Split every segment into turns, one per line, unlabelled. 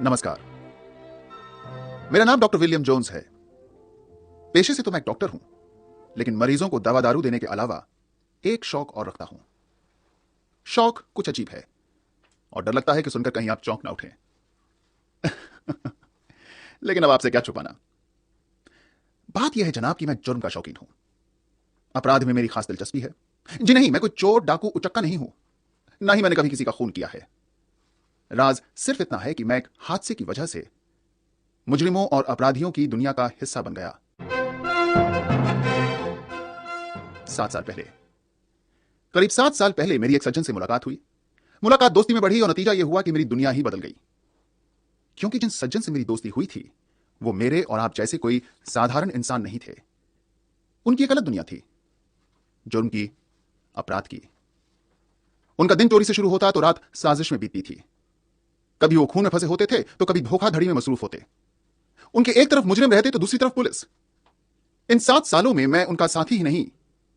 नमस्कार, मेरा नाम डॉक्टर विलियम जोन्स है। पेशे से तो मैं एक डॉक्टर हूं, लेकिन मरीजों को दवा दारू देने के अलावा एक शौक और रखता हूं। शौक कुछ अजीब है और डर लगता है कि सुनकर कहीं आप चौंक ना उठें। लेकिन अब आपसे क्या छुपाना। बात यह है जनाब कि मैं जुर्म का शौकीन हूं। अपराध में मेरी खास दिलचस्पी है। जी नहीं, मैं कोई चोर, डाकू, उचक्का नहीं हूं। ना ही मैंने कभी किसी का खून किया है। राज सिर्फ इतना है कि मैं एक हादसे की वजह से मुजरिमों और अपराधियों की दुनिया का हिस्सा बन गया। 7 साल पहले, करीब 7 साल पहले मेरी एक सज्जन से मुलाकात हुई। मुलाकात दोस्ती में बढ़ी और नतीजा यह हुआ कि मेरी दुनिया ही बदल गई। क्योंकि जिन सज्जन से मेरी दोस्ती हुई थी वो मेरे और आप जैसे कोई साधारण इंसान नहीं थे। उनकी एक अलग दुनिया थी, जुर्म की, अपराध की। उनका दिन चोरी से शुरू होता तो रात साजिश में बीतती थी। कभी वो खून में फंसे होते थे तो कभी धोखाधड़ी में मसरूफ होते। उनके एक तरफ मुजरिम रहते तो दूसरी तरफ पुलिस। इन 7 सालों में मैं उनका साथी ही नहीं,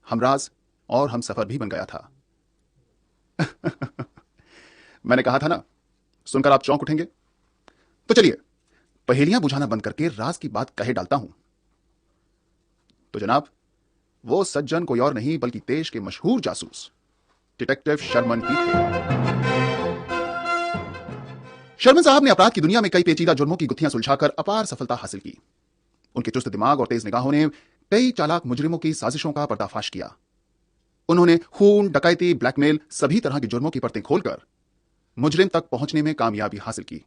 हमराज और हमसफर भी बन गया था। मैंने कहा था ना, सुनकर आप चौंक उठेंगे। तो चलिए पहेलियां बुझाना बंद करके राज की बात कहे डालता हूं। तो जनाब, वो सज्जन कोई और नहीं बल्कि देश के मशहूर जासूस डिटेक्टिव शर्मन ही थे। शर्मन साहब ने अपराध की दुनिया में कई पेचीदा जुर्मों की गुत्थियां सुलझाकर अपार सफलता हासिल की। उनके चुस्त दिमाग और तेज निगाहों ने कई चालाक मुजरिमों की साजिशों का पर्दाफाश किया। उन्होंने खून, डकैती, ब्लैकमेल, सभी तरह के जुर्मों की परतें खोलकर मुजरिम तक पहुंचने में कामयाबी हासिल की।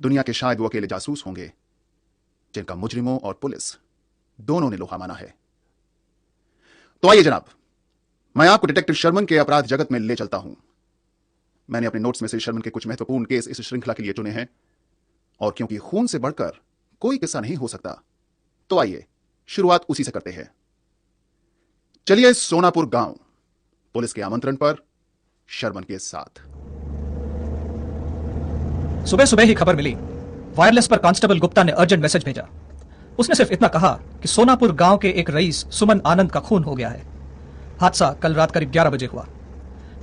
दुनिया के शायद वो अकेले जासूस होंगे जिनका मुजरिमों और पुलिस दोनों ने लोहा माना है। तो आइए जनाब, मैं आपको डिटेक्टिव शर्मन के अपराध जगत में ले चलता हूं। मैंने अपने नोट्स में से शर्मन के कुछ महत्वपूर्ण केस इस श्रृंखला के लिए चुने हैं, और क्योंकि खून से बढ़कर कोई किस्सा नहीं हो सकता, तो आइए शुरुआत उसी से करते हैं। चलिए सोनापुर गांव, पुलिस के आमंत्रण पर शर्मन के साथ।
सुबह सुबह ही खबर मिली। वायरलेस पर कांस्टेबल गुप्ता ने अर्जेंट मैसेज भेजा। उसने सिर्फ इतना कहा कि सोनापुर गांव के एक रईस सुमन आनंद का खून हो गया है। हादसा कल रात करीब 11 बजे हुआ।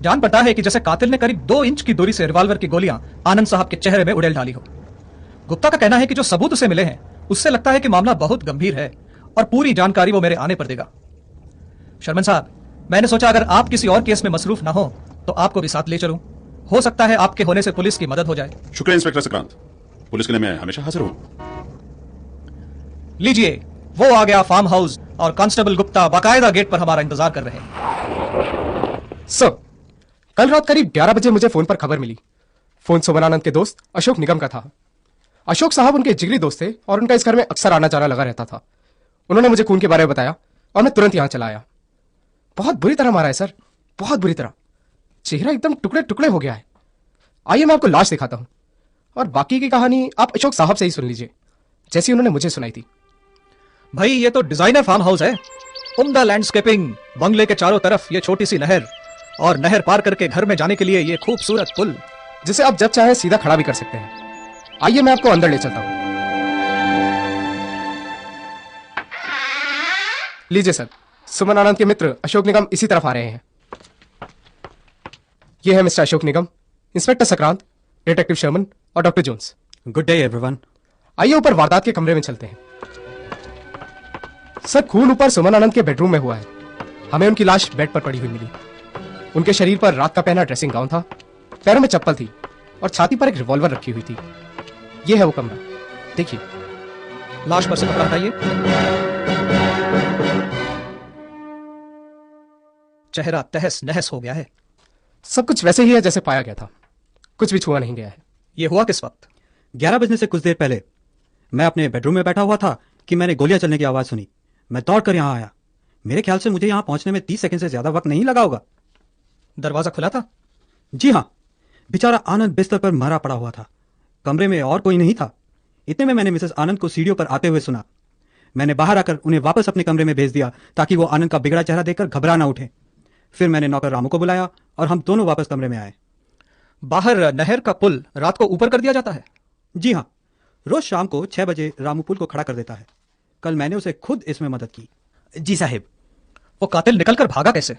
जान पड़ता है कि जैसे कातिल ने करीब 2 इंच की दूरी से रिवॉल्वर की गोलियां आनंद साहब के चेहरे में उड़ेल डाली हो। गुप्ता का कहना है कि जो सबूत उसे मिले हैं उससे लगता है कि मामला बहुत गंभीर है और पूरी जानकारी वो मेरे आने पर देगा। शर्मन साहब, मैंने सोचा अगर आप किसी और केस में मसरूफ ना हो तो आपको भी साथ ले चलूं। हो सकता है आपके होने से पुलिस की मदद हो जाए।
शुक्रिया इंस्पेक्टर सक्रांत, पुलिस के लिए मैं हमेशा हाजिर हूं।
लीजिए, वो आ गया फार्म हाउस और कांस्टेबल गुप्ता बाकायदा गेट पर हमारा इंतजार कर रहे हैं।
सर, कल रात करीब 11 बजे मुझे फोन पर खबर मिली। फोन सुमन आनंद के दोस्त अशोक निगम का था। अशोक साहब उनके जिगरी दोस्त थे और उनका इस घर में अक्सर आना जाना लगा रहता था। उन्होंने मुझे खून के बारे में बताया और मैं तुरंत यहां चला आया। बहुत बुरी तरह मारा है सर, बहुत बुरी तरह। चेहरा एकदम टुकड़े टुकड़े हो गया है। आइए मैं आपको लाश दिखाता हूं और बाकी की कहानी आप अशोक साहब से ही सुन लीजिए, जैसी उन्होंने मुझे सुनाई थी।
भाई, ये तो डिजाइनर फार्म हाउस है। उम्दा लैंडस्केपिंग, बंगले के चारों तरफ ये छोटी सी नहर और नहर पार करके घर में जाने के लिए ये खूबसूरत पुल,
जिसे आप जब चाहे सीधा खड़ा भी कर सकते हैं। आइए मैं आपको अंदर ले चलता हूं। लीजिए सर, सुमन आनंद के मित्र अशोक निगम इसी तरफ आ रहे हैं। ये है mister Ashok Nigam, inspector Sakrant, detective Sherman और doctor Jones.
Good day everyone.
आइए ऊपर वारदात के कमरे में चलते हैं। सर, खून ऊपर सुमन आनंद के बेडरूम में हुआ है। हमें उनकी लाश बेड पर पड़ी हुई मिली। उनके शरीर पर रात का पहना ड्रेसिंग गाउन था, पैरों में चप्पल थी और छाती पर एक रिवॉल्वर रखी हुई थी। यह है वो कमरा, देखिए।
लाश पर से कपड़ा हटाइए। चेहरा तहस नहस हो गया है।
सब कुछ वैसे ही है जैसे पाया गया था, कुछ भी छुआ नहीं गया है।
यह हुआ किस वक्त?
11 बजने से कुछ देर पहले। मैं अपने बेडरूम में बैठा हुआ था कि मैंने गोलियां चलने की आवाज सुनी। मैं दौड़कर यहां आया। मेरे ख्याल से मुझे यहां पहुंचने में 30 सेकंड से ज्यादा वक्त नहीं लगा होगा।
दरवाजा खुला था?
जी हां। बेचारा आनंद बिस्तर पर मरा पड़ा हुआ था। कमरे में और कोई नहीं था। इतने में मैंने मिसेस आनंद को सीढ़ियों पर आते हुए सुना। मैंने बाहर आकर उन्हें वापस अपने कमरे में भेज दिया ताकि वो आनंद का बिगड़ा चेहरा देखकर घबरा ना उठे। फिर मैंने नौकर रामू को बुलाया और हम दोनों वापस कमरे में आए।
बाहर नहर का पुल रात को ऊपर कर दिया जाता है?
जी हाँ, रोज शाम को 6 बजे रामू पुल को खड़ा कर देता है। कल मैंने उसे खुद इसमें मदद की।
जी साहिब। वो कातिल निकलकर भागा कैसे?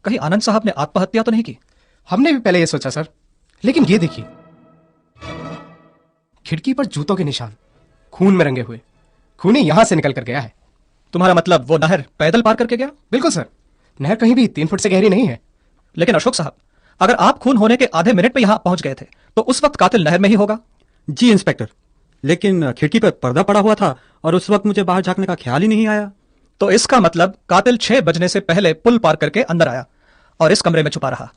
कहीं आनंद साहब ने आत्महत्या तो नहीं की?
हमने भी पहले ये सोचा सर, लेकिन ये देखिए, खिड़की पर जूतों के निशान, खून में रंगे हुए। खूनी यहां से निकल कर गया है।
तुम्हारा मतलब वो नहर पैदल पार करके गया?
बिल्कुल सर, नहर कहीं भी 3 फुट से गहरी नहीं है।
लेकिन अशोक साहब, अगर आप खून होने के आधे मिनट में यहां पहुंच गए थे तो उस वक्त कातिल नहर में ही होगा।
जी इंस्पेक्टर, लेकिन खिड़की पर पर्दा पड़ा हुआ था और उस वक्त मुझे बाहर झांकने का ख्याल ही नहीं आया।
तो इसका मतलब कातिल 6 बजने से पहले पुल पार करके अंदर आया और इस कमरे में छुपा रहा।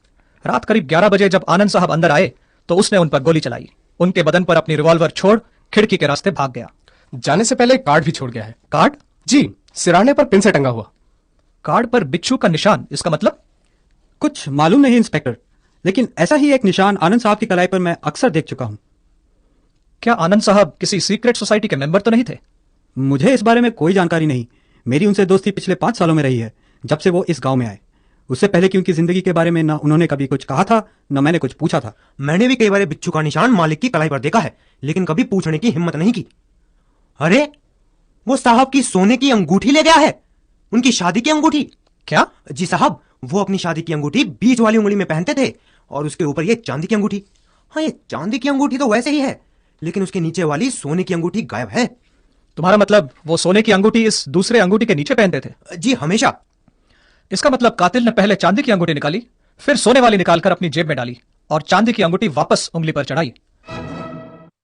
रात करीब 11 बजे जब आनंद साहब अंदर आए तो उसने उन पर गोली चलाई। उनके बदन पर अपनी रिवॉल्वर छोड़ खिड़की के रास्ते भाग गया।
जाने से पहले कार्ड भी छोड़ गया है।
कार्ड?
जी, सिराने पर पिन से टंगा हुआ।
कार्ड पर बिच्छू का निशान, इसका मतलब?
कुछ मालूम नहीं इंस्पेक्टर, लेकिन ऐसा ही एक निशान आनंद साहब की कलाई पर मैं अक्सर देख चुका हूं।
क्या आनंद साहब किसी सीक्रेट सोसाइटी के मेंबर तो नहीं थे?
मुझे इस बारे में कोई जानकारी नहीं। मेरी उनसे दोस्ती पिछले 5 सालों में रही है, जब से वो इस गांव में आए। उससे पहले की उनकी जिंदगी के बारे में न उन्होंने कभी कुछ कहा था, न मैंने कुछ पूछा था।
मैंने भी कई बार बिच्छू का निशान मालिक की कलाई पर देखा है, लेकिन कभी पूछने की हिम्मत नहीं की। अरे, वो साहब की सोने की अंगूठी ले गया है, उनकी शादी की अंगूठी।
क्या?
जी साहब, वो अपनी शादी की अंगूठी बीच वाली उंगली में पहनते थे और उसके ऊपर ये चांदी की अंगूठी। हाँ, ये चांदी की अंगूठी तो वैसे ही है, लेकिन उसके नीचे वाली सोने की अंगूठी गायब है।
तुम्हारा मतलब वो सोने की अंगूठी इस दूसरे अंगूठी के नीचे पहनते थे?
जी, हमेशा।
इसका मतलब कातिल ने पहले चांदी की अंगूठी निकाली, फिर सोने वाली निकालकर अपनी जेब में डाली और चांदी की अंगूठी वापस उंगली पर चढ़ाई।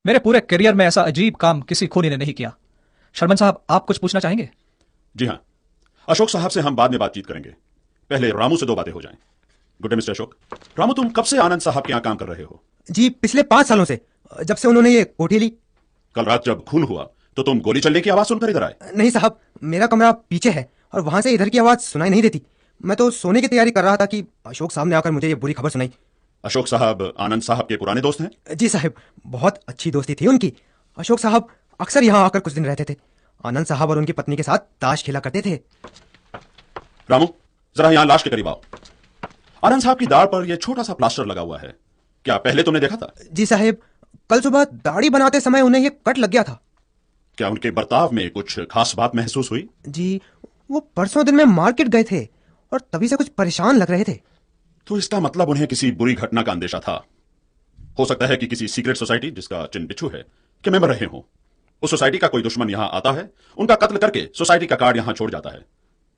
मेरे पूरे करियर में ऐसा अजीब काम किसी खूनी ने नहीं किया। शर्मन साहब, आप कुछ पूछना चाहेंगे?
जी हाँ, अशोक साहब से हम बाद में बातचीत करेंगे। पहले रामू से 2 बातें हो जाएं। Good day mister Ashok. Ramu, तुम कब से आनंद साहब के यहाँ काम कर रहे हो?
जी, पिछले 5 सालों से, जब से उन्होंने ये कोठी ली।
कल रात जब खून हुआ तो तुम गोली चलने की आवाज सुनकर इधर आए?
नहीं साहब, मेरा कमरा पीछे है और वहां से इधर की आवाज सुनाई नहीं देती। मैं तो सोने की तैयारी कर रहा था कि अशोक साहब ने आकर मुझे ये बुरी खबर सुनाई।
अशोक साहब आनंद साहब के पुराने दोस्त हैं?
जी साहब, बहुत अच्छी दोस्ती थी उनकी। अशोक साहब अक्सर यहाँ आकर कुछ दिन रहते थे। आनंद साहब और उनकी पत्नी के साथ ताश खेला करते थे।
रामू, जरा यहाँ लाश के करीब आओ। आनंद साहब की दाढ़ पर यह छोटा सा प्लास्टर लगा हुआ है, क्या पहले तुमने देखा था?
जी साहब, कल सुबह दाढ़ी बनाते समय उन्हें यह कट लग गया था।
क्या उनके बर्ताव में कुछ खास बात महसूस हुई?
जी, वो परसों दिन में मार्केट गए थे और तभी से कुछ परेशान लग रहे थे।
तो इसका मतलब उन्हें किसी बुरी घटना का अंदेशा था। हो सकता है कि किसी सीक्रेट सोसाइटी, जिसका चिन्ह बिच्छू है, के मेंबर रहे हों। उस सोसाइटी का कोई दुश्मन यहां आता है, उनका कत्ल करके सोसाइटी का कार्ड यहां छोड़ जाता है।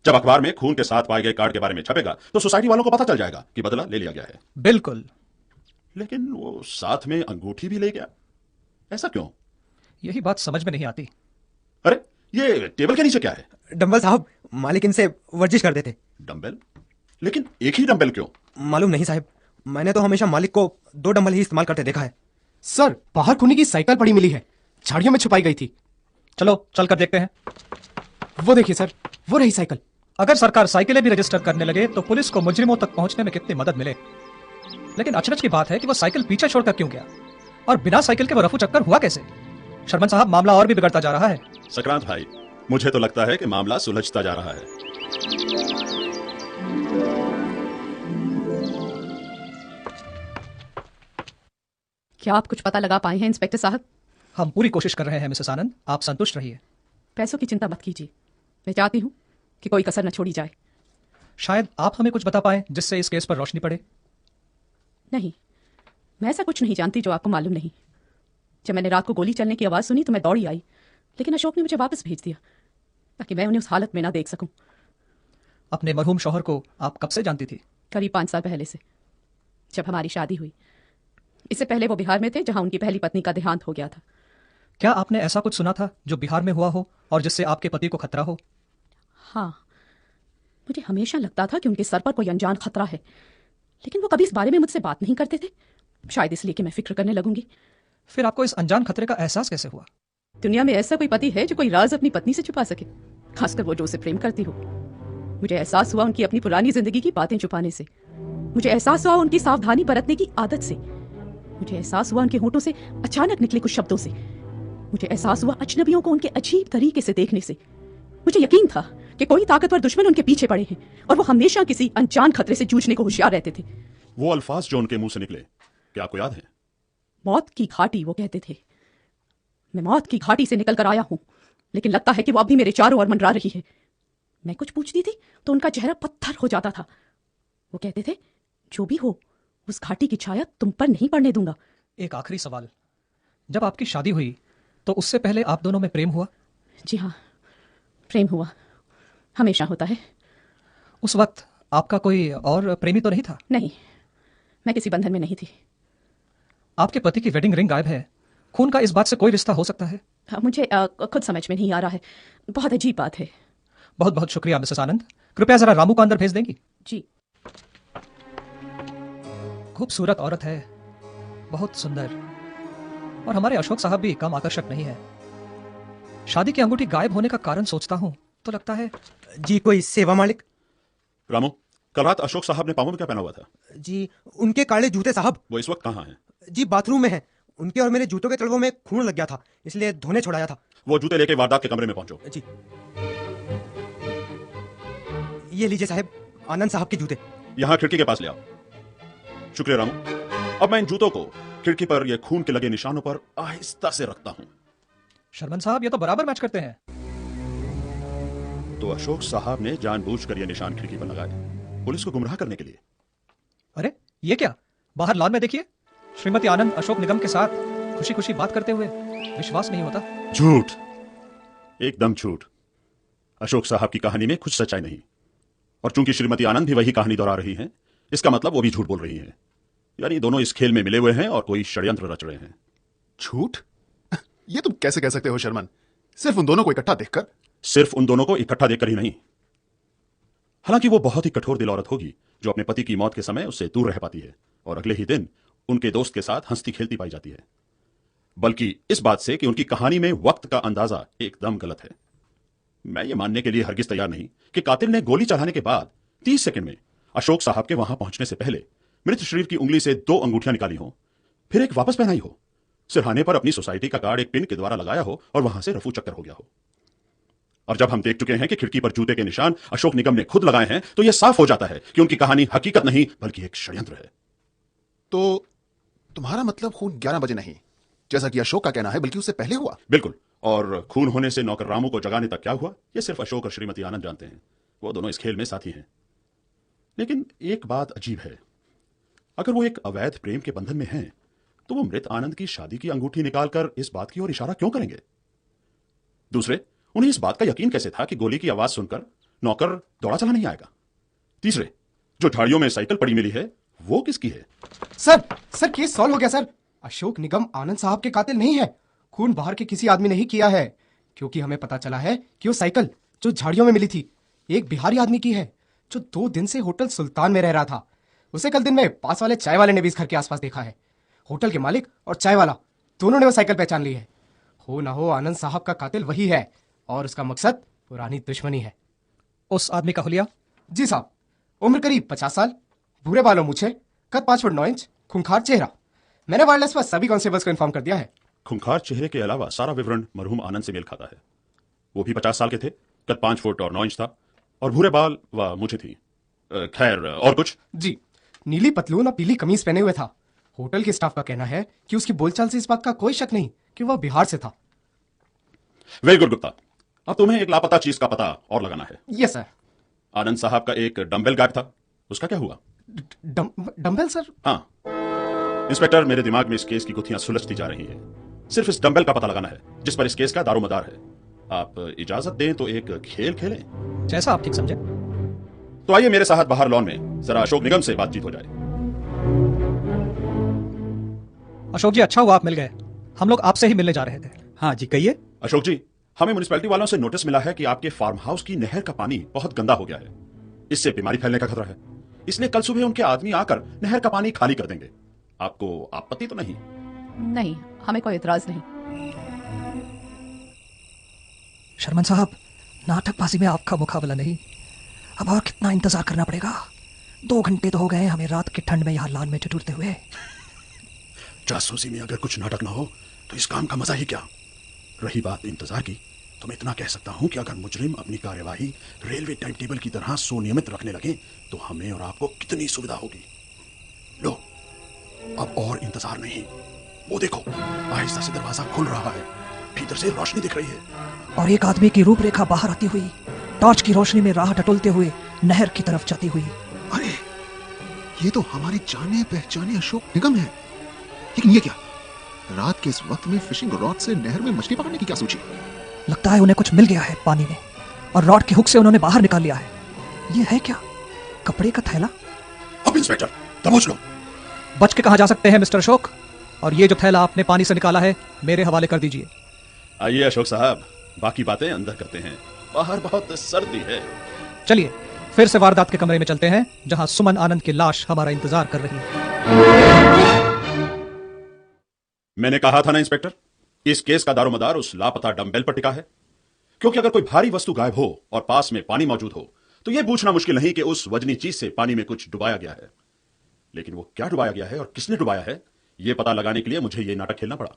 जब अखबार में खून के साथ पाए गए कार्ड के बारे में छपेगा तो सोसाइटी वालों को पता चल जाएगा कि बदला ले लिया गया है।
बिल्कुल।
लेकिन वो साथ में अंगूठी भी ले गया, ऐसा क्यों?
यही बात समझ में नहीं आती।
अरे, ये टेबल के नीचे क्या है?
डंबल साहब, मालिक इनसे वर्जिश करते थे।
डंबल? लेकिन एक ही डंबल क्यों?
मालूम नहीं साहब, मैंने तो हमेशा मालिक को 2 डंबल ही इस्तेमाल करते देखा है।
सर, बाहर खूनी की साइकिल पड़ी मिली है, झाड़ियों में छुपाई गई थी।
चलो चलकर देखते हैं।
वो देखिए सर, वो रही साइकिल।
अगर सरकार साइकिलें भी रजिस्टर करने लगे तो पुलिस को मुजरिमों तक पहुंचने में कितनी मदद मिले। लेकिन अचरज की बात है कि वो साइकिल पीछे छोड़कर क्यों गया, और बिना साइकिल के वो रफू चक्कर हुआ कैसे? शर्मन साहब, मामला और भी बिगड़ता जा रहा है।
संक्रांत भाई, मुझे तो लगता है कि मामला सुलझता जा रहा है।
क्या आप कुछ पता लगा पाए हैं इंस्पेक्टर साहब?
हम पूरी कोशिश कर रहे हैं मिसेस आनंद, आप संतुष्ट रहिए।
पैसों की चिंता मत कीजिए, मैं चाहती हूँ कि कोई कसर न छोड़ी जाए।
शायद आप हमें कुछ बता पाएं जिससे इस केस पर रोशनी पड़े।
नहीं, मैं ऐसा कुछ नहीं जानती जो आपको मालूम नहीं। जब मैंने रात को गोली चलने की आवाज़ सुनी तो मैं दौड़ी आई, लेकिन अशोक ने मुझे वापस भेज दिया ताकि मैं उन्हें उस हालत में ना देख सकूं।
अपने मरहूम शौहर को आप कब से जानती थी?
करीब 5 साल पहले से, जब हमारी शादी हुई। इससे पहले वो बिहार में थे, जहां उनकी पहली पत्नी का देहांत हो गया था।
क्या आपने ऐसा कुछ सुना था जो बिहार में हुआ हो और जिससे आपके पति को खतरा हो?
हाँ, मुझे हमेशा लगता था कि उनके सर पर कोई अनजान खतरा है, लेकिन वो कभी इस बारे में मुझसे बात नहीं करते थे। शायद इसलिए कि मैं फिक्र करने लगूंगी।
फिर आपको इस अनजान खतरे का एहसास कैसे हुआ?
दुनिया में ऐसा कोई पति है जो कोई राज अपनी पत्नी से छुपा सके, खासकर वो जो उसे प्रेम करती हो। मुझे एहसास हुआ उनकी अपनी पुरानी जिंदगी की बातें छुपाने से। मुझे एहसास हुआ उनकी सावधानी बरतने की आदत से। मुझे एहसास हुआ उनके होंठों से अचानक निकले कुछ शब्दों से। मुझे एहसास हुआ अजनबियों को उनके अजीब तरीके से देखने से। मुझे यकीन था कि कोई ताकतवर दुश्मन उनके पीछे पड़े हैं और वो हमेशा किसी अनजान खतरे से जूझने को होशियार रहते थे।
वो अल्फाज जो उनके मुंह से निकले, क्या आपको याद है?
मौत की घाटी, वो कहते थे। मैं मौत की घाटी से निकल कर आया हूं, लेकिन लगता है कि वो अब भी मेरे चारों ओर मंडरा रही है। मैं कुछ पूछती थी तो उनका चेहरा पत्थर हो जाता था। वो कहते थे, जो भी हो, उस घाटी की छाया तुम पर नहीं पड़ने दूंगा।
एक आखिरी सवाल, जब आपकी शादी हुई तो उससे पहले आप दोनों में प्रेम हुआ?
जी हाँ, प्रेम हुआ, हमेशा होता है।
उस वक्त आपका कोई और प्रेमी तो नहीं था?
नहीं, मैं किसी बंधन में नहीं थी।
आपके पति की वेडिंग रिंग गायब है, खून का इस बात से कोई रिश्ता हो सकता है?
मुझे खुद समझ में नहीं आ रहा है, बहुत अजीब बात है।
बहुत बहुत शुक्रिया मिसेस आनंद, कृपया जरा रामू को अंदर भेज देंगी?
जी।
खूबसूरत औरत है, बहुत सुंदर, और हमारे अशोक साहब भी कम आकर्षक नहीं है। शादी की अंगूठी गायब होने का कारण सोचता हूं तो लगता है
जी कोई सेवा मालिक।
रामू, कल रात अशोक साहब ने पाँवों में क्या पहना हुआ था?
जी उनके काले जूते साहब।
वो इस वक्त कहाँ हैं?
जी बाथरूम में है। उनके और मेरे जूतों के तलवों में खून लग गया था, इसलिए धोने छोड़ाया था।
वो जूते लेके वारदात के कमरे में पहुंचो।
जी। ये लीजिए साहब, आनंद साहब के जूते।
यहाँ खिड़की के पास ले आओ। शुक्रिया रामू। अब मैं इन जूतों को खिड़की पर ये खून के लगे निशानों पर आहिस्ता से रखता हूं।
शर्मन साहब, ये तो बराबर मैच करते हैं।
तो अशोक साहब ने जानबूझकर ये निशान खिड़की पर लगाए, पुलिस को गुमराह करने के लिए।
अरे ये क्या, बाहर लॉन में देखिए, श्रीमती आनंद अशोक निगम के साथ खुशी खुशी बात करते हुए। विश्वास नहीं होता।
झूठ, एकदम झूठ। अशोक साहब की कहानी में कुछ सच्चाई नहीं, और चूंकि श्रीमती आनंद भी वही कहानी दोहरा रही हैं, इसका मतलब वो भी झूठ बोल रही हैं। यानी दोनों इस खेल में मिले हुए हैं और कोई षड्यंत्र रच रहे हैं।
झूठ? ये तुम कैसे कह सकते हो शर्मन, सिर्फ उन दोनों को इकट्ठा देखकर?
सिर्फ उन दोनों को इकट्ठा देखकर ही नहीं, हालांकि वो बहुत ही कठोर दिल औरत होगी जो अपने पति की मौत के समय उससे दूर रह पाती है और अगले ही दिन उनके दोस्त के साथ हंसती खेलती पाई जाती है, बल्कि इस बात से कि उनकी कहानी में वक्त का अंदाजा एकदम गलत है। मैं ये मानने के लिए हरगिज तैयार नहीं कि कातिल ने गोली चलाने के बाद 30 सेकंड में अशोक साहब के वहां पहुंचने से पहले मृत शरीर की उंगली से 2 अंगूठियां निकाली हो, फिर एक वापस पहनाई हो, सिरहाने पर अपनी सोसाइटी का कार्ड एक पिन के द्वारा लगाया हो और वहां से रफू चक्कर हो गया हो। और जब हम देख चुके हैं कि खिड़की पर जूते के निशान अशोक निगम ने खुद लगाए हैं, तो यह साफ हो जाता है कि उनकी कहानी हकीकत नहीं बल्कि एक षड्यंत्र है।
तो तुम्हारा मतलब खून 11 बजे नहीं, जैसा कि अशोक का कहना है, बल्कि उससे पहले हुआ?
बिल्कुल। और खून होने से नौकर रामू को जगाने तक क्या हुआ, यह सिर्फ अशोक और श्रीमती आनंद जानते हैं। वो दोनों इस खेल में साथी हैं। लेकिन एक बात अजीब है, अगर वो एक अवैध प्रेम के बंधन में हैं, तो वो मृत आनंद की शादी की अंगूठी निकालकर इस बात की ओर इशारा क्यों करेंगे? दूसरे, उन्हें इस बात का यकीन कैसे था कि गोली की आवाज सुनकर नौकर दौड़ा चला नहीं आएगा? तीसरे, जो झाड़ियों में साइकिल पड़ी मिली है वो किसकी है?
सर केस सॉल्व हो गया सर। अशोक निगम आनंद साहब के कातिल नहीं है। खून बाहर के किसी आदमी ने ही किया है, क्योंकि हमें पता चला है कि वो साइकिल जो झाड़ियों में मिली थी एक बिहारी आदमी की है, जो 2 दिन से होटल सुल्तान में रह रहा था। उसे कल दिन में पास वाले चाय वाले ने भी इस घर के आसपास देखा है। होटल के मालिक और चाय वाला दोनों ने वो साइकिल पहचान ली है। हो ना हो आनंद साहब का कातिल वही है, और उसका मकसद पुरानी दुश्मनी है।
उस आदमी का हुलिया?
जी साहब, उम्र करीब 50 साल, भूरे बालों मूछे, कद 5 फुट 9 इंच, खूंखार चेहरा। मैंने वायरलेस पर सभी कांस्टेबल्स को इन्फॉर्म कर दिया है।
खूंखार चेहरे के अलावा सारा विवरण मरहूम आनंद से मेल खाता है। वो भी 50 साल के थे, कद 5 फुट और 9 इंच था, और भूरे बाल व मूछें थी। खैर, और कुछ?
जी, नीली पतलून और पीली कमीज पहने हुए था। होटल के स्टाफ का कहना है कि उसकी बोलचाल से इस बात का कोई शक नहीं कि वह बिहार से था।
वेरी गुड गुप्ता, अब तुम्हें एक लापता चीज का पता और लगाना है।
Yes sir.
आनंद साहब का एक डंबल गायब था, उसका क्या हुआ?
Dumbbell sir?
हाँ इंस्पेक्टर, मेरे दिमाग में इस केस की गुत्थियां सुलझती जा रही हैं। सिर्फ इस डंबल का पता लगाना है जिस पर इस केस का दारोमदार है। आप इजाजत दें तो एक खेल खेलें?
जैसा आप ठीक समझे।
तो आइए मेरे साथ बाहर लॉन में जरा अशोक निगम से बातचीत हो जाए।
अशोक जी, अच्छा हुआ आप मिल गए, हम लोग आपसे ही मिलने जा रहे थे।
हाँ जी, कहिए।
अशोक जी, हमें म्युनिसिपैलिटी वालों से नोटिस मिला है कि आपके फार्म हाउस की नहर का पानी बहुत गंदा हो गया है। इससे बीमारी फैलने का खतरा है, इसलिए कल सुबह उनके आदमी आकर नहर का पानी खाली कर देंगे। आपको आपत्ति तो नहीं?
नहीं, हमें कोई इतराज नहीं।
शर्मन साहब, नाटकबाजी में आपका मुकाबला नहीं। अब और कितना इंतजार करना पड़ेगा? 2 घंटे तो हो गए हमें रात की ठंड में यहाँ लान में ठिठुरते हुए।
जासूसी में अगर कुछ नाटक ना हो तो इस काम का मजा ही क्या। रही बात इंतजार की, तो मैं इतना कह सकता हूं कि अगर मुजरिम अपनी कार्यवाही रेलवे टाइम टेबल की तरह सुनियमित रखने लगे तो हमें और आपको कितनी सुविधा होगी। लो, अब और इंतजार नहीं। वो देखो, आहिस्ता से दरवाजा खुल रहा है, भीतर से रोशनी दिख रही है,
और एक आदमी की रूपरेखा बाहर आती हुई टॉर्च की रोशनी में राह टटोलते हुए नहर की तरफ जाती हुई।
अरे, ये तो हमारे जाने पहचाने अशोक निगम है। लेकिन ये क्या? रात के इस वक्त में फिशिंग रॉड से नहर में मछली पकड़ने की क्या सोची?
लगता है उन्हें कुछ मिल गया है पानी में और रॉड के हुक से उन्होंने बाहर निकाल लिया है। ये है क्या? कपड़े का थैला?
अब इंस्पेक्टर दबोच लो।
बच के कहाँ जा सकते हैं मिस्टर अशोक? और ये जो थैला आपने पानी से निकाला है मेरे हवाले कर दीजिए।
आइए अशोक साहब, बाकी बातें अंदर करते हैं, बाहर बहुत सर्दी है।
चलिए फिर से वारदात के कमरे में चलते हैं जहां सुमन आनंद की लाश हमारा इंतजार कर रही है।
मैंने कहा था ना इंस्पेक्टर, इस केस का दारोमदार उस लापता डंबेल पर टिका है। क्योंकि अगर कोई भारी वस्तु गायब हो और पास में पानी मौजूद हो तो यह पूछना मुश्किल नहीं कि उस वजनी चीज से पानी में कुछ डुबाया गया है। लेकिन वो क्या डुबाया गया है और किसने डुबाया है, यह पता लगाने के लिए मुझे यह नाटक खेलना पड़ा।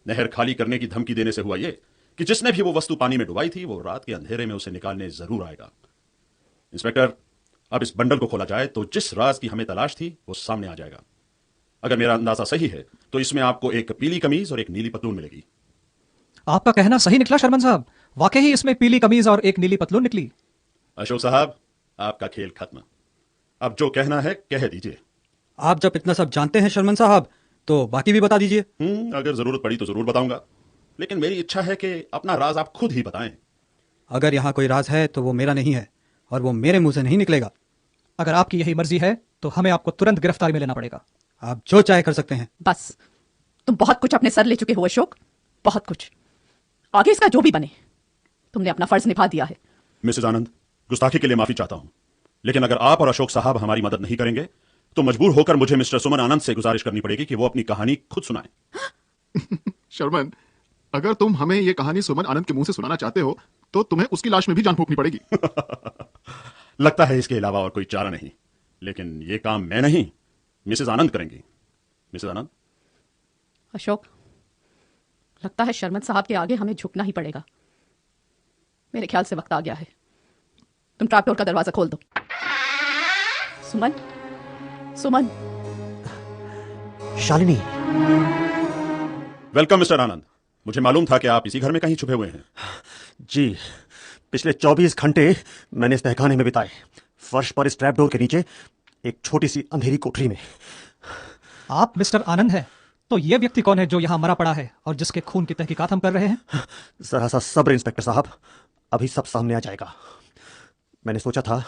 नहर खाली करने की धमकी देने से हुआ यह कि जिसने भी वो वस्तु पानी में डुबाई थी वो रात के अंधेरे में उसे निकालने जरूर आएगा। इंस्पेक्टर, अब इस बंडल को खोला जाए तो जिस राज की हमें तलाश थी वो सामने आ जाएगा। अगर मेरा अंदाजा सही है तो इसमें आपको एक पीली कमीज और एक नीली पतलून मिलेगी।
आपका कहना सही निकला शर्मन साहब, वाकई ही इसमें पीली कमीज और एक नीली पतलून निकली।
अशोक साहब, आपका खेल खत्म। अब जो कहना है कह दीजिए।
आप जब इतना सब जानते हैं शर्मन साहब तो बाकी भी बता दीजिए।
अगर जरूरत पड़ी तो जरूर बताऊंगा, लेकिन मेरी इच्छा है कि अपना राज आप खुद ही बताएं।
अगर यहाँ कोई राज है तो वो मेरा नहीं है और वो मेरे मुंह से नहीं निकलेगा।
अगर आपकी यही मर्जी है तो हमें आपको तुरंत गिरफ्तारी में लेना पड़ेगा।
आप जो चाहे कर सकते हैं।
बस, तुम बहुत कुछ अपने सर ले चुके हो अशोक, बहुत कुछ। आगे इसका जो भी बने, तुमने अपना फर्ज निभा दिया है।
मिसेज आनंद, गुस्ताखी के लिए माफी चाहता हूं, लेकिन अगर आप और अशोक साहब हमारी मदद नहीं करेंगे तो मजबूर होकर मुझे मिस्टर सुमन आनंद से गुजारिश करनी पड़ेगी कि वो अपनी कहानी खुद सुनाएं।
शर्मन, अगर तुम हमें ये कहानी सुमन आनंद के मुंह से सुनाना चाहते हो तो तुम्हें उसकी लाश में भी जान फूंकनी पड़ेगी।
लगता है इसके अलावा और कोई चारा नहीं, लेकिन ये काम मैं नहीं, मिसेज आनंद करेंगी। मिसेज आनंद।
अशोक, लगता है शर्मन साहब के आगे हमें झुकना ही पड़ेगा। मेरे ख्याल से वक्त आ गया है, तुम ट्रैपडोर का दरवाजा खोल दो। सुमन, सुमन।
शालिनी।
वेलकम मिस्टर आनंद। मुझे मालूम था कि आप इसी घर में कहीं छुपे हुए हैं।
जी, पिछले 24 घंटे मैंने इस तहखाने में बिताए, फर्श पर इस ट्रैपडोर के नीचे एक छोटी सी अंधेरी कोठरी में।
आप मिस्टर आनंद हैं तो ये व्यक्ति कौन है जो यहाँ मरा पड़ा है और जिसके खून की तहकीकात हम कर रहे हैं?
जरा सा सब्र इंस्पेक्टर साहब, अभी सब सामने आ जाएगा। मैंने सोचा था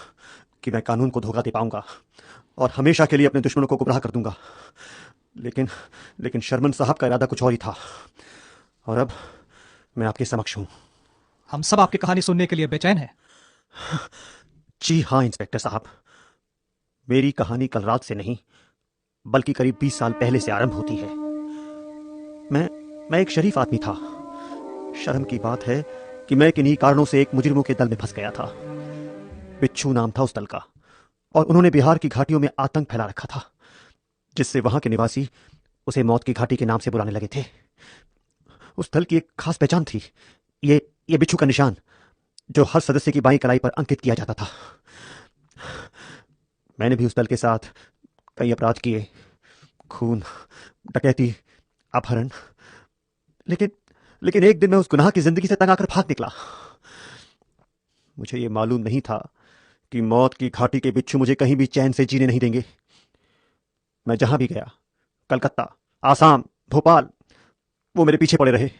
कि मैं कानून को धोखा दे पाऊंगा और हमेशा के लिए अपने दुश्मनों को गुमराह कर दूंगा, लेकिन शर्मन साहब का इरादा कुछ और ही था और अब मैं आपके समक्ष हूं।
हम सब आपकी कहानी सुनने के लिए बेचैन हैं।
जी हाँ इंस्पेक्टर साहब, मेरी कहानी कल रात से नहीं बल्कि करीब 20 साल पहले से आरंभ होती है। मैं एक शरीफ आदमी था। शर्म की बात है कि मैं किन्हीं कारणों से एक मुजरिमों के दल में फंस गया था। बिच्छू नाम था उस दल का और उन्होंने बिहार की घाटियों में आतंक फैला रखा था, जिससे वहां के निवासी उसे मौत की घाटी के नाम से बुलाने लगे थे। उस दल की एक खास पहचान थी, ये बिच्छू का निशान जो हर सदस्य की बाईं कलाई पर अंकित किया जाता था। मैंने भी उस दल के साथ कई अपराध किए, खून, डकैती, अपहरण, लेकिन एक दिन मैं उस गुनाह की जिंदगी से तंग आकर भाग निकला। मुझे यह मालूम नहीं था कि मौत की घाटी के बिच्छू मुझे कहीं भी चैन से जीने नहीं देंगे। मैं जहां भी गया, कलकत्ता, आसाम, भोपाल, वो मेरे पीछे पड़े रहे।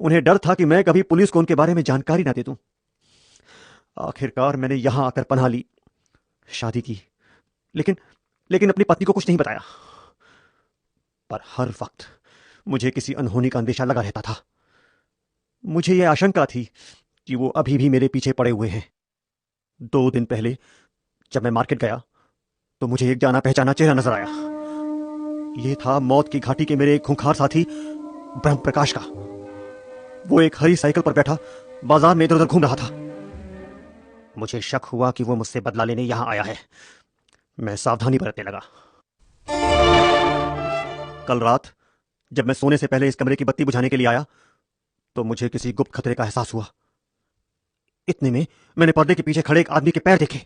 उन्हें डर था कि मैं कभी पुलिस को उनके बारे में जानकारी ना दे दूं। आखिरकार मैंने यहां आकर पनाह ली, शादी की, लेकिन अपनी पत्नी को कुछ नहीं बताया। पर हर वक्त मुझे किसी अनहोनी का अंदेशा लगा रहता था। मुझे यह आशंका थी कि वो अभी भी मेरे पीछे पड़े हुए हैं। 2 दिन पहले जब मैं मार्केट गया तो मुझे एक जाना पहचाना चेहरा नजर आया। यह था मौत की घाटी के मेरे एक खूंखार साथी ब्रह्म प्रकाश का। वो एक हरी साइकिल पर बैठा बाजार में इधर उधर घूम रहा था। मुझे शक हुआ कि वो मुझसे बदला लेने यहां आया है। मैं सावधानी बरतने लगा। कल रात जब मैं सोने से पहले इस कमरे की बत्ती बुझाने के लिए आया तो मुझे किसी गुप्त खतरे का एहसास हुआ। इतने में मैंने पर्दे के पीछे खड़े एक आदमी के पैर देखे।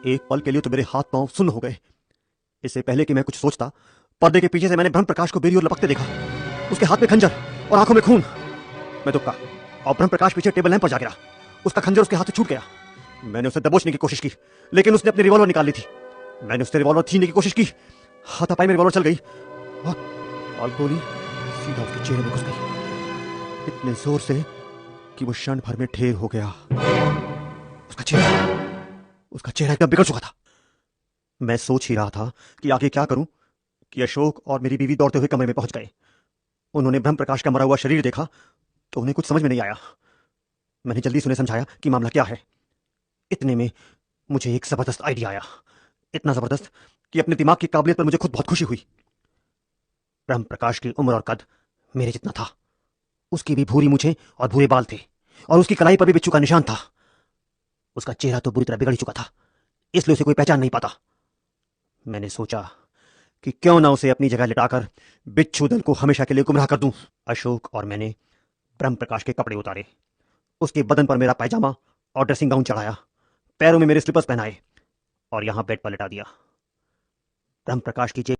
एक पल के लिए तो मेरे हाथ पांव सुन्न हो गए। इससे पहले कि मैं कुछ सोचता, पर्दे के पीछे से मैंने ब्रह्म प्रकाश को बेरी ओर लपकते देखा। उसके हाथ में खंजर और आंखों में खून। मैं दुबका और ब्रह्म प्रकाश पीछे टेबल लैंप पर जा गिरा। उसका खंजर उसके हाथ से छूट गया। मैंने उसे दबोचने की कोशिश की, लेकिन उसने अपनी रिवॉल्वर निकाल ली थी। मैंने उससे रिवॉल्वर छीनने की कोशिश की, हाथापाई में रिवॉल्वर चल गई और गोली सीधा उसके चेहरे में घुस गई, इतने जोर से कि वो क्षण भर में ढेर हो गया। उसका चेहरा एकदम बिगड़ चुका था। मैं सोच ही रहा था कि आगे क्या करूं कि अशोक और मेरी बीवी दौड़ते हुए कमरे में पहुंच गए। उन्होंने ब्रह्म प्रकाश का मरा हुआ शरीर देखा तो उन्हें कुछ समझ में नहीं आया। मैंने जल्दी से उन्हें समझाया कि मामला क्या है। इतने में मुझे एक जबरदस्त आइडिया आया, इतना जबरदस्त कि अपने दिमाग की काबिलियत पर मुझे खुद बहुत खुशी हुई। ब्रह्म प्रकाश की उम्र और कद मेरे जितना था, उसकी भी भूरी मूछें और भूरे बाल थे, और उसकी कलाई पर भी बिच्छू का निशान था। उसका चेहरा तो बुरी तरह बिगड़ चुका था, इसलिए उसे कोई पहचान नहीं पाता। मैंने सोचा कि क्यों ना उसे अपनी जगह लिटाकर बिच्छू दल को हमेशा के लिए गुमराह कर दूं। अशोक और मैंने ब्रह्म प्रकाश के कपड़े उतारे, उसके बदन पर मेरा पैजामा और ड्रेसिंग गाउन चढ़ाया, पैरों में मेरे स्लीपर्स पहनाए और यहां बेड पर लिटा दिया। ब्रह्म प्रकाश की जेब